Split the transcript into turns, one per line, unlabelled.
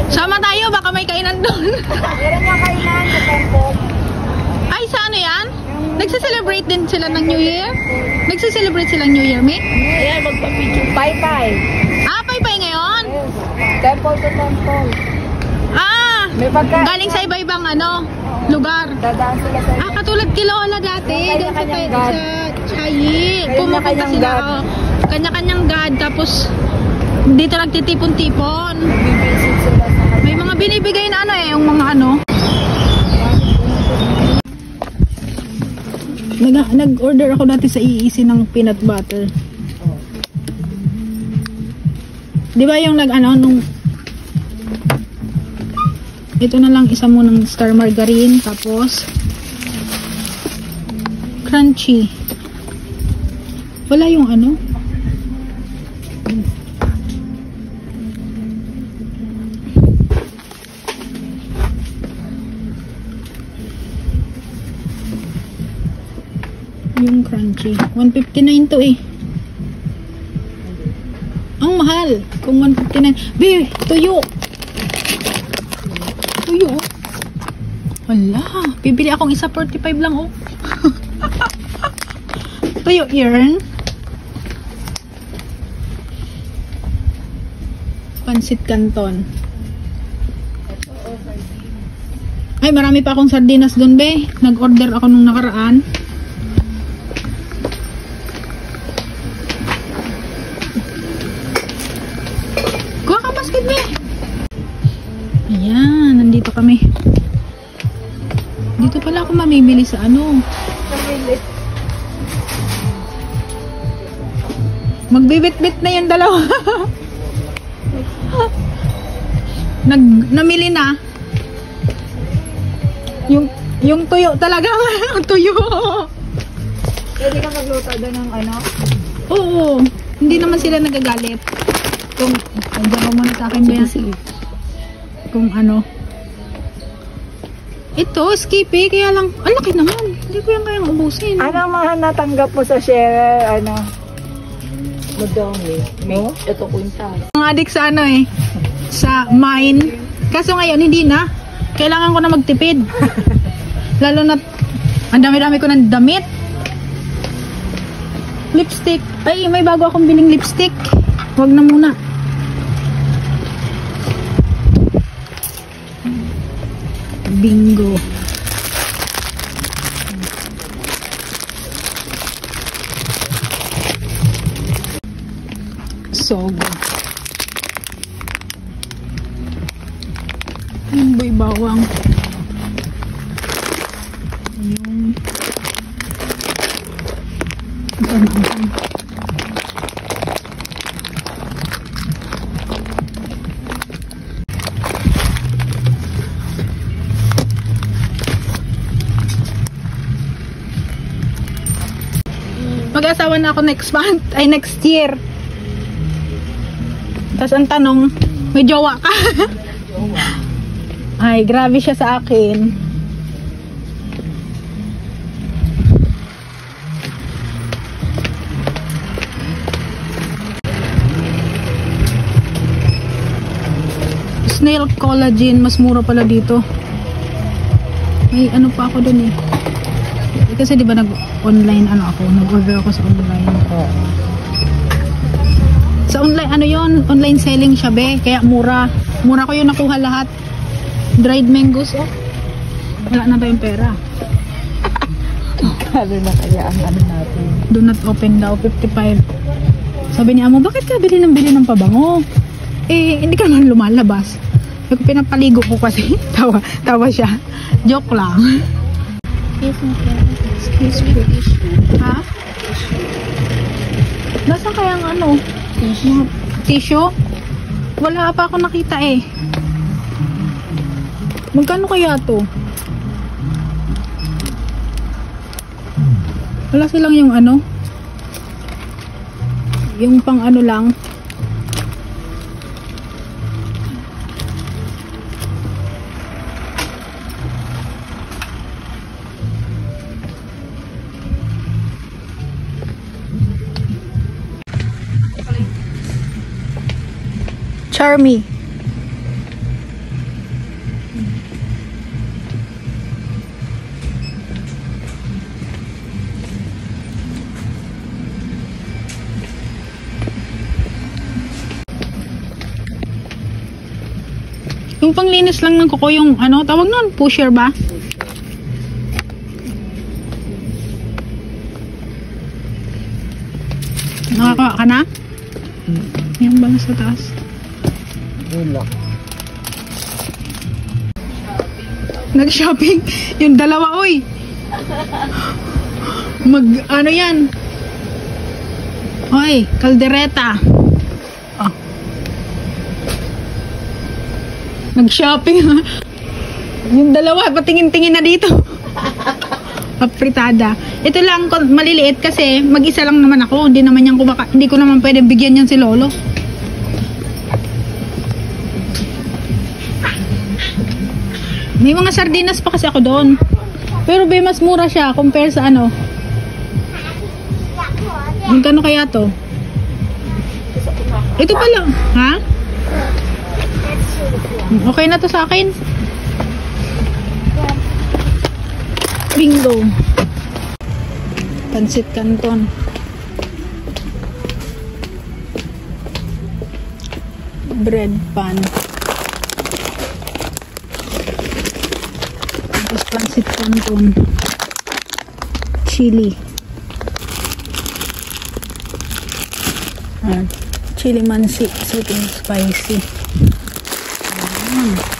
Sama tayo, baka may kainan doon.
Meron nga kainan sa temple.
Ay, sa ano yan? Nagsa-celebrate din sila ng New Year? Nagsa-celebrate silang New Year, mate?
Ayan, magpa-picture. Pay-pay.
Ah, pay-pay ngayon?
Yes. Temple to temple.
Ah,
May pagka...
galing sa iba-ibang ano, lugar.
Dadaan sila sa...
Ah, katulad kila Lola dati.
Yung kanya-kanyang God.
Sa Chayi. Pumunta
Kanya-kanyang
sila.
God.
Oh, kanya-kanyang God. Tapos, dito nagtitipon-tipon.
Bibisit sila sa...
May mga binibigay na ano yung mga ano. Nag-order ako dati sa EEC ng peanut butter. Di ba yung nung ito na lang isa mo ng star margarine, tapos crunchy. Wala yung ano. Yung crunchy. 159 to eh. Ang mahal. Kung 159. Be, tuyo. Tuyo. Wala. Bibili akong isa 45 lang oh. Tuyo yarn. Pansit Canton. Ay, marami pa akong sardinas doon, be. Nag-order ako nung nakaraan. Kuha ka basket, be. Ayan, nandito kami. Dito pala ako mamimili sa ano. Magbibit-bit na yung dalawa. Namili na. Yung tuyo talaga. Tuyo.
Pwede ka magluto doon ng ano?
Oo. Hindi naman sila nagagalit. Kung, andyan mo muna sa akin ba yan? Kung ano. Ito, Skippy. Kaya lang, ang laki naman. Hindi ko yan kayang ubusin.
Ano ang mga natanggap mo sa share, ano? Madami. No? Ito kwintas.
Ang adik sa ano eh. Sa mine. Kaso ngayon, hindi na. Kailangan ko na magtipid. Lalo na, ang dami-dami ko ng damit. Lipstick. Ay, may bago akong biling lipstick. Huwag na muna. Bingo. Sogo. Yung boy bawang. Yung mag-asawa na ako next month, ay next year. Tapos ang tanong, may jowa ka? Ay, grabe siya sa akin. Snail collagen, mas mura pala dito. May ano pa ako dun eh. Kasi di ba nag-online ano ako, nag-order ako sa online. Sa online, ano yon, online selling siya be, kaya mura. Mura ko yung nakuha lahat. Dried mangoes, oh. Wala na tayong pera.
Ano na kaya ang ano natin?
Do not open daw, 55. Sabi ni Amo, bakit ka bili ng pabango? Eh, hindi ka naman lumalabas. Yung pinapaligo ko kasi. Tawa siya. Joke lang. Excuse me. Ha? Nasaan kayang ano? Tissue? Wala pa ako nakita eh. Magkano kaya to? Wala silang yung ano? Yung pang ano lang. Charmy. Yung panglinis lang ng kuko, yung ano, tawag nun, pusher ba? Nakakawa ka na? Yan ba sa taas?
Wala.
Nag-shopping. Yung dalawa, oy. Ano yan? Oy, kaldereta. Oh. Nag-shopping. Yung dalawa, patingin-tingin na dito. Papritada. Ito lang, maliliit kasi mag-isa lang naman ako. Hindi naman yan hindi ko naman pwede bigyan yan si Lolo. May mga sardinas pa kasi ako doon. Pero be, mas mura siya compare sa ano. Magkano kaya to? Ito pa lang. Ha? Okay na to sa akin. Bingo. Pansit Canton. Bread pan. Tapos pansit Canton. Chili. Chili mansi. Sweet and spicy. Ayan.